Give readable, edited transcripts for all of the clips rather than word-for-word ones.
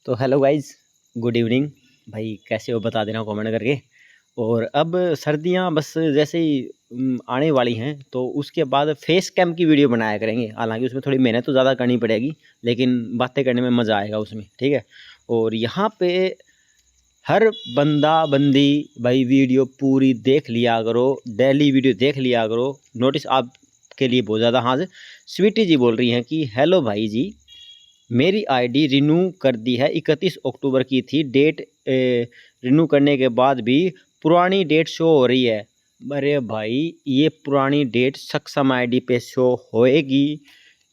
तो hello guys, good evening. भाई कैसे हो बता देना कमेंट करके। और अब सर्दियां बस जैसे ही आने वाली हैं तो उसके बाद फेस कैम की वीडियो बनाया करेंगे। हालांकि उसमें थोड़ी मेहनत तो ज़्यादा करनी पड़ेगी, लेकिन बातें करने में मज़ा आएगा उसमें, ठीक है। और यहाँ पे हर बंदा बंदी भाई वीडियो पूरी देख लिया करो, डेली वीडियो देख लिया करो। नोटिस आपके लिए बहुत ज़्यादा। हाँ, स्वीटी जी बोल रही हैं कि हेलो भाई जी, मेरी आईडी रिन्यू कर दी है, 31 अक्टूबर की थी डेट। रिन्यू करने के बाद भी पुरानी डेट शो हो रही है। अरे भाई, ये पुरानी डेट सक्षम आईडी पे शो होएगी।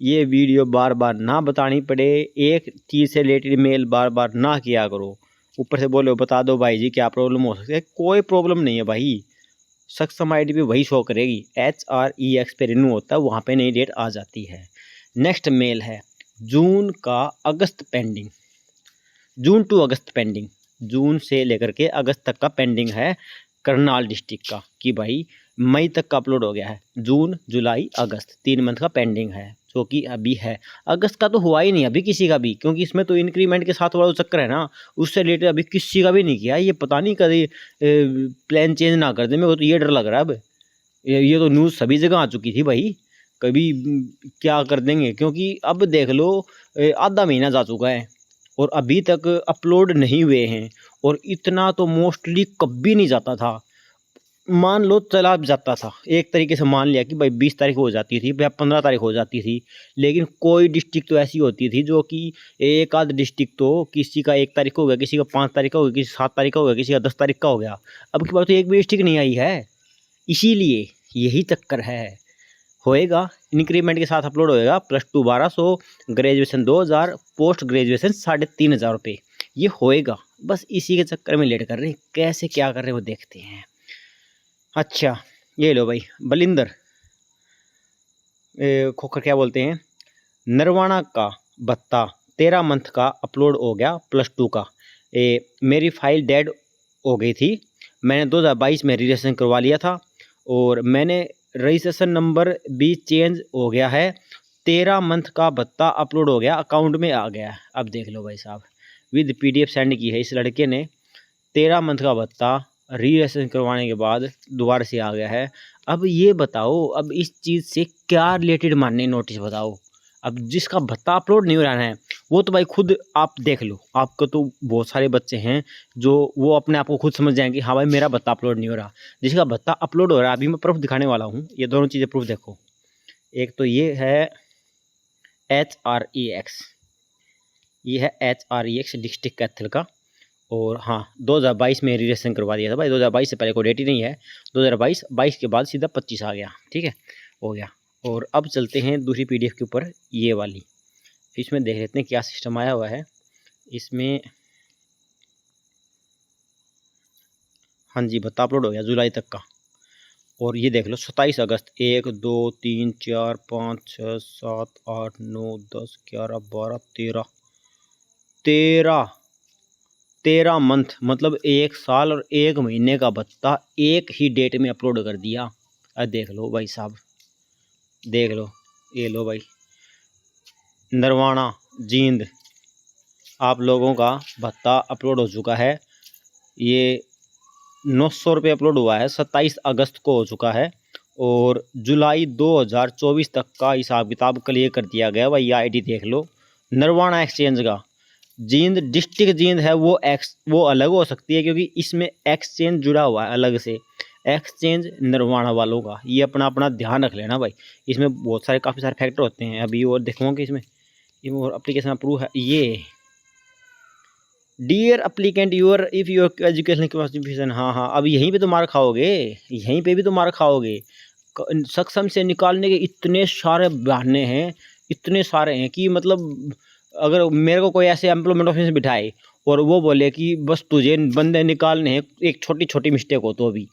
ये वीडियो बार बार ना बतानी पड़े, एक चीज़ से रिलेटेड मेल बार बार ना किया करो। ऊपर से बोलो बता दो भाई जी क्या प्रॉब्लम हो सकती है। कोई प्रॉब्लम नहीं है भाई, सक्षम आईडी पे वही शो करेगी। HREX पे रिन्यू होता है, वहाँ पे नई डेट आ जाती है। नेक्स्ट मेल है जून का अगस्त पेंडिंग, जून टू अगस्त पेंडिंग, जून से लेकर के अगस्त तक का पेंडिंग है करनाल डिस्ट्रिक्ट का। कि भाई मई तक का अपलोड हो गया है, जून जुलाई अगस्त 3 मंथ का पेंडिंग है, जो कि अभी है। अगस्त का तो हुआ ही नहीं अभी किसी का भी, क्योंकि इसमें तो इंक्रीमेंट के साथ वाला चक्कर है ना, उससे रिलेटेड अभी किसी का भी नहीं किया। ये पता नहीं कभी प्लान चेंज ना कर दे, मेरे को तो ये डर लग रहा है। अब ये तो न्यूज़ सभी जगह आ चुकी थी भाई, कभी क्या कर देंगे। क्योंकि अब देख लो, आधा महीना जा चुका है और अभी तक अपलोड नहीं हुए हैं। और इतना तो मोस्टली कभी नहीं जाता था। मान लो चला जाता था, एक तरीके से मान लिया कि भाई 20 तारीख हो जाती थी या 15 तारीख हो जाती थी। लेकिन कोई डिस्ट्रिक्ट तो ऐसी होती थी जो कि एक आध डिस्ट्रिक्ट तो किसी का 1 तारीख को हो गया, किसी का 5 तारीख का हो गया, किसी 7 तारीख का हो गया, किसी का 10 तारीख का हो गया। अब की बात तो एक भी डिस्ट्रिक्ट नहीं आई है। इसीलिए यही चक्कर है। होएगा, इंक्रीमेंट के साथ अपलोड होएगा। +2 1200, ग्रेजुएशन 2000, पोस्ट ग्रेजुएशन 3500 रुपये, ये होएगा। बस इसी के चक्कर में लेट कर रहे हैं। कैसे क्या कर रहे हैं वो देखते हैं। अच्छा, ये लो भाई बलिंदर खोखर क्या बोलते हैं, नरवाना का भत्ता 13 मंथ का अपलोड हो गया, +2 का। मेरी फाइल डेड हो गई थी, मैंने 2022 में रजिस्ट्रेशन करवा लिया था और मैंने रजिस्ट्रेशन नंबर भी चेंज हो गया है। 13 मंथ का भत्ता अपलोड हो गया, अकाउंट में आ गया। अब देख लो भाई साहब, विद PDF सेंड की है इस लड़के ने। 13 मंथ का भत्ता रजिस्ट्रेशन करवाने के बाद दोबारा से आ गया है। अब ये बताओ, अब इस चीज़ से क्या रिलेटेड मानने नोटिस बताओ। अब जिसका भत्ता अपलोड नहीं हो रहा है वो तो भाई खुद आप देख लो, आपको तो बहुत सारे बच्चे हैं जो वो अपने आप को खुद समझ जाएंगे हाँ भाई मेरा भत्ता अपलोड नहीं हो रहा। जिसका भत्ता अपलोड हो रहा है, अभी मैं प्रूफ दिखाने वाला हूँ, ये दोनों चीज़ें प्रूफ देखो। एक तो ये है HREX, ये है HREX डिस्ट्रिक्ट कैथल का। और हाँ, 2022 में रजिस्ट्रेशन करवा दिया था भाई। 2022 से पहले कोई डेट ही नहीं है। 2022 के बाद सीधा 25 आ गया, ठीक है, हो गया। और अब चलते हैं दूसरी PDF के ऊपर, ये वाली। इसमें देख लेते हैं क्या सिस्टम आया हुआ है इसमें। हाँ जी, भत्ता अपलोड हो गया जुलाई तक का। और ये देख लो 27 अगस्त, 1 2 3 4 5 6 7 8 9 10 11 12 13 मंथ, मतलब 1 साल और 1 महीने का भत्ता एक ही डेट में अपलोड कर दिया। अब देख लो भाई साहब, देख लो, ये लो भाई, नरवाना जींद, आप लोगों का भत्ता अपलोड हो चुका है। ये 900 रुपये अपलोड हुआ है, 27 अगस्त को हो चुका है। और जुलाई 2024 तक का हिसाब किताब क्लियर कर दिया गया भाई। ये आईडी देख लो, नरवाना एक्सचेंज का। जींद डिस्ट्रिक्ट जींद है वो अलग हो सकती है, क्योंकि इसमें एक्सचेंज जुड़ा हुआ है अलग से। एक्सचेंज नरवाना वालों का, ये अपना अपना ध्यान रख लेना भाई। इसमें बहुत सारे काफ़ी सारे फैक्टर होते हैं, अभी और देखूँगा इसमें और एप्लीकेशन अप्रूव है। ये dear applicant your if your education qualification, हाँ हाँ, अब यहीं पे तो मार खाओगे, यहीं पे भी तो मार खाओगे। सक्षम से निकालने के इतने सारे बहाने हैं, इतने सारे हैं कि मतलब अगर मेरे को कोई ऐसे एम्प्लॉयमेंट ऑफिस में बिठाए और वो बोले कि बस तुझे बंदे निकालने हैं, एक छोटी छोटी मिस्टेक हो तो भी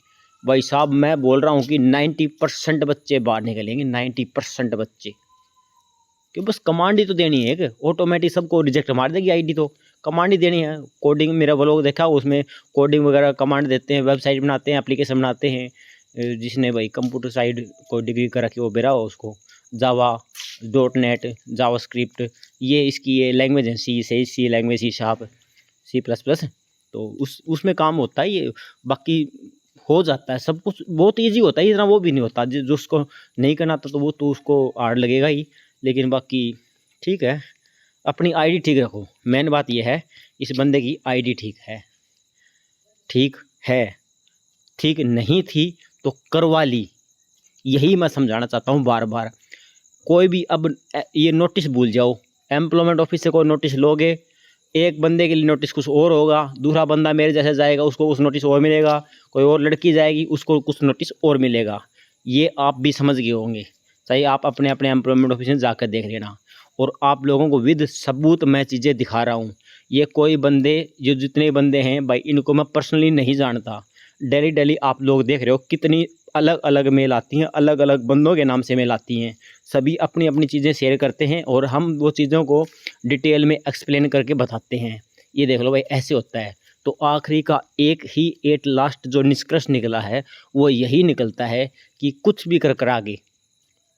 भाई साहब मैं बोल रहा हूँ कि 90% बच्चे बाहर निकलेंगे, 90% बच्चे। कि बस कमांड ही तो देनी है, एक ऑटोमेटिक सबको रिजेक्ट मार देगी आईडी। तो कमांड ही देनी है। कोडिंग मेरा व्लॉग देखा, उसमें कोडिंग वगैरह कमांड देते हैं, वेबसाइट बनाते हैं, एप्लीकेशन बनाते हैं। जिसने भाई कंप्यूटर साइड कोई डिग्री कर रखी वो बेरा हो उसको जावा, .NET, जावास्क्रिप्ट, ये इसकी ये लैंग्वेज है, सी लैंग्वेज, C#, C++। तो उसमें काम होता है ये, बाकी हो जाता है सब कुछ, बहुत ईजी होता है, इतना वो भी नहीं होता। जो उसको नहीं करना आता तो वो तो उसको हार्ड लगेगा ही, लेकिन बाकी ठीक है। अपनी आईडी ठीक रखो, मेन बात ये है, इस बंदे की आईडी ठीक है, ठीक नहीं थी तो करवा ली, यही मैं समझाना चाहता हूँ बार बार। कोई भी अब ये नोटिस भूल जाओ, एम्प्लॉयमेंट ऑफिस से कोई नोटिस लोगे, एक बंदे के लिए नोटिस कुछ और होगा, दूसरा बंदा मेरे जैसे जाएगा उसको कुछ नोटिस और मिलेगा, कोई और लड़की जाएगी उसको कुछ नोटिस और मिलेगा। ये आप भी समझ गए होंगे, चाहे आप अपने अपने एम्प्लॉयमेंट ऑफिस में जाकर देख लेना। और आप लोगों को विद सबूत मैं चीज़ें दिखा रहा हूँ। ये कोई बंदे, जो जितने बंदे हैं भाई, इनको मैं पर्सनली नहीं जानता। डेली आप लोग देख रहे हो कितनी अलग अलग मेल आती हैं, अलग अलग बंदों के नाम से मेल आती हैं। सभी अपनी अपनी चीज़ें शेयर करते हैं और हम वो चीज़ों को डिटेल में एक्सप्लेन करके बताते हैं। ये देख लो भाई, ऐसे होता है। तो आखिरी का एक ही एट लास्ट जो निष्कर्ष निकला है वो यही निकलता है कि कुछ भी कर आगे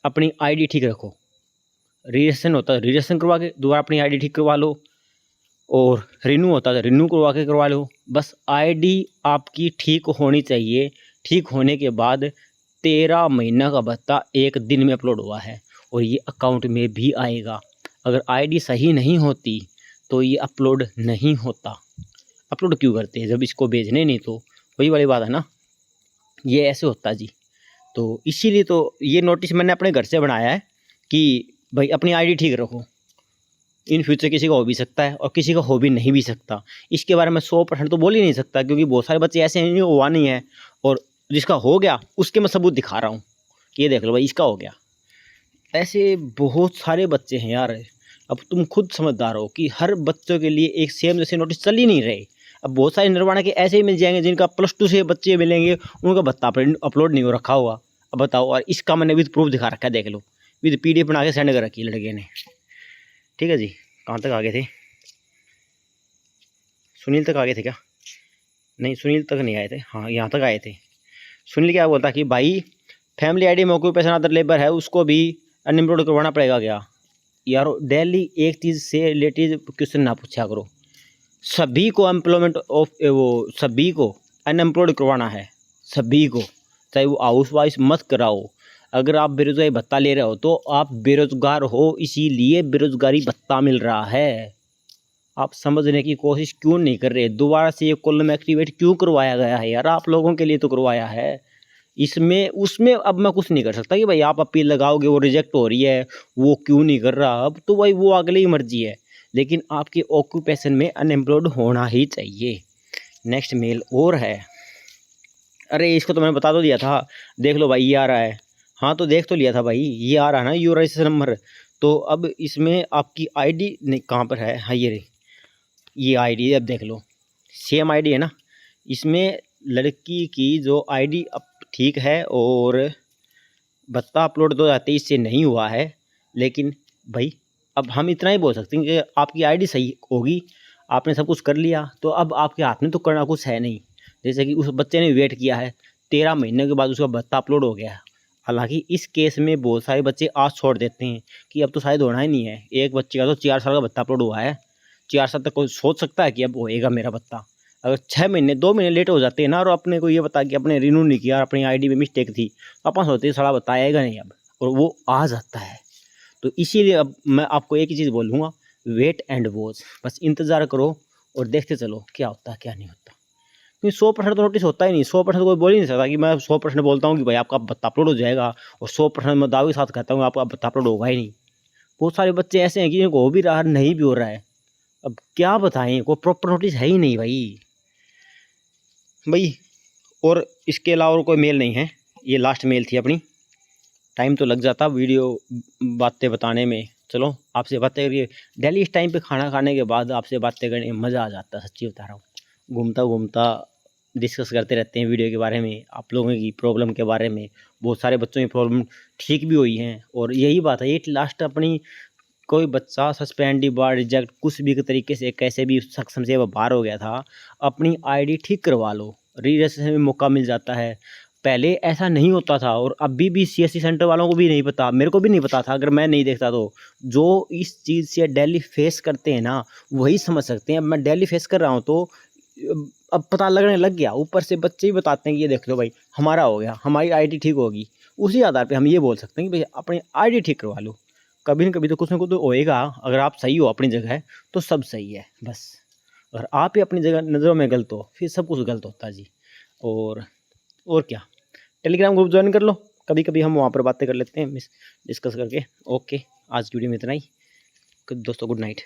अपनी आईडी ठीक रखो। रजिस्ट्रेशन होता है, रजिस्ट्रेशन करवा के दोबारा अपनी आईडी ठीक करवा लो, और रिन्यू होता है, रिन्यू करवा लो। बस आईडी आपकी ठीक होनी चाहिए। ठीक होने के बाद 13 महीना का भत्ता एक दिन में अपलोड हुआ है और ये अकाउंट में भी आएगा। अगर आईडी सही नहीं होती तो ये अपलोड नहीं होता। अपलोड क्यों करते हैं जब इसको भेजने नहीं? तो वही वाली बात है ना, ये ऐसे होता है जी। तो इसीलिए तो ये नोटिस मैंने अपने घर से बनाया है कि भाई अपनी आईडी ठीक रखो। इन फ्यूचर किसी का हो भी सकता है और किसी का हो भी नहीं भी सकता। इसके बारे में 100% तो बोल ही नहीं सकता, क्योंकि बहुत सारे बच्चे ऐसे हैं हुआ नहीं है, और जिसका हो गया उसके मैं सबूत दिखा रहा हूँ कि ये देख लो भाई इसका हो गया। ऐसे बहुत सारे बच्चे हैं यार। अब तुम खुद समझदार हो कि हर बच्चों के लिए एक सेम जैसे नोटिस चल ही नहीं रहे। अब बहुत सारे निर्वाणा के ऐसे ही मिल जाएंगे जिनका +2 से बच्चे मिलेंगे, उनका भत्ता अपलोड नहीं हो रखा हुआ। अब बताओ, और इसका मैंने विद प्रूफ दिखा रखा है, देख लो, विद PDF बना के सेंड कर रखी है लड़के ने। ठीक है जी, कहाँ तक आगे थे? सुनील तक आगे थे क्या? नहीं, सुनील तक नहीं आए थे, हाँ यहाँ तक आए थे। सुनील क्या बोलता कि भाई फैमिली आईडी में कोई पैसा अदर लेबर है उसको भी अनएम्प्लॉयड करवाना पड़ेगा क्या? यार डेली एक चीज़ से रिलेटेड क्वेश्चन ना पूछा करो। सभी को एम्प्लॉयमेंट ऑफ वो सभी को अनएम्प्लॉयड करवाना है, सभी को, चाहे वो हाउस वाइफ मत कराओ। अगर आप बेरोजगारी भत्ता ले रहे हो तो आप बेरोजगार हो, इसीलिए बेरोजगारी भत्ता मिल रहा है। आप समझने की कोशिश क्यों नहीं कर रहे? दोबारा से ये कॉलम एक्टिवेट क्यों करवाया गया है यार? आप लोगों के लिए तो करवाया है। इसमें उसमें अब मैं कुछ नहीं कर सकता कि भाई आप अपील लगाओगे वो रिजेक्ट हो रही है, वो क्यों नहीं कर रहा। अब तो भाई वो अगली मर्जी है, लेकिन आपके ऑक्यूपेशन में अनएम्प्लॉयड होना ही चाहिए। नेक्स्ट मेल और है, अरे इसको तो मैंने बता तो दिया था, देख लो भाई ये आ रहा है। हाँ तो देख तो लिया था भाई, ये आ रहा है ना यूर रजिस्ट्रेशन नंबर। तो अब इसमें आपकी आईडी नहीं, कहाँ पर है? हाँ ये रही, ये आईडी अब देख लो, सेम आईडी है ना। इसमें लड़की की जो आईडी अब ठीक है और भत्ता अपलोड 2023 से नहीं हुआ है, लेकिन भाई अब हम इतना ही बोल सकते हैं कि आपकी आईडी सही होगी, आपने सब कुछ कर लिया, तो अब आपके हाथ में तो करना कुछ है नहीं। जैसे कि उस बच्चे ने वेट किया है, 13 महीने के बाद उसका भत्ता अपलोड हो गया है। हालांकि इस केस में बहुत सारे बच्चे आज छोड़ देते हैं कि अब तो शायद होना ही नहीं है। एक बच्चे का तो 4 साल का भत्ता अपलोड हुआ है, 4 साल तक कोई सोच सकता है कि अब होएगा मेरा भत्ता? अगर 6 महीने 2 महीने लेट हो जाते हैं ना, और अपने को ये बता कि अपने रिन्यू नहीं किया, अपनी आईडी में मिस्टेक थी, तो अपन सोचते साला बताएगा नहीं अब, और वो आ जाता है। तो इसीलिए अब मैं आपको एक ही चीज़ बोलूँगा, वेट एंड वॉच। बस इंतज़ार करो और देखते चलो क्या होता है क्या नहीं होता। क्योंकि 100% तो नोटिस होता ही नहीं। 100% कोई बोल ही नहीं सकता कि मैं 100% बोलता हूँ कि भाई आपका भत्ता अपलोड हो जाएगा, और 100% मैं दावे के साथ कहता हूँ आपका भत्ता अपलोड होगा ही नहीं। बहुत सारे बच्चे ऐसे हैं कि इनको हो भी रहा है, नहीं भी हो रहा है। अब क्या बताएं, कोई प्रॉपर नोटिस है ही नहीं भाई। और इसके अलावा और कोई मेल नहीं है, ये लास्ट मेल थी अपनी। टाइम तो लग जाता वीडियो बातें बताने में। चलो आपसे बातें करिए डेली इस टाइम पे, खाना खाने के बाद आपसे बातें करने में मज़ा आ जाता है, सच्ची बता रहा हूँ। घूमता घूमता डिस्कस करते रहते हैं वीडियो के बारे में, आप लोगों की प्रॉब्लम के बारे में। बहुत सारे बच्चों की प्रॉब्लम ठीक भी हुई हैं, और यही बात है, एट लास्ट अपनी कोई बच्चा सस्पेंड, डिबार, रिजेक्ट, कुछ भी तरीके से कैसे भी सक्षम से बाहर हो गया था, अपनी आईडी ठीक करवा लो, री रजिस्ट्रेशन में मौका मिल जाता है। पहले ऐसा नहीं होता था और अभी भी सीएससी सेंटर वालों को भी नहीं पता, मेरे को भी नहीं पता था अगर मैं नहीं देखता तो। जो इस चीज़ से डेली फेस करते हैं ना, वही समझ सकते हैं। अब मैं डेली फेस कर रहा हूँ तो अब पता लगने लग गया। ऊपर से बच्चे ही बताते हैं कि ये देख लो भाई हमारा हो गया, हमारी आईडी ठीक होगी। उसी आधार पे हम ये बोल सकते हैं कि भाई अपनी आईडी ठीक करवा लो। कभी न कभी तो कुछ ना कुछ तो होएगा। अगर आप सही हो अपनी जगह तो सब सही है बस। अगर आप ही अपनी जगह नज़रों में गलत हो फिर सब कुछ गलत होता है जी। और क्या, टेलीग्राम ग्रुप ज्वाइन कर लो, कभी कभी हम वहाँ पर बातें कर लेते हैं डिस्कस करके। ओके, आज की वीडियो में इतना ही। दोस्तों गुड नाइट।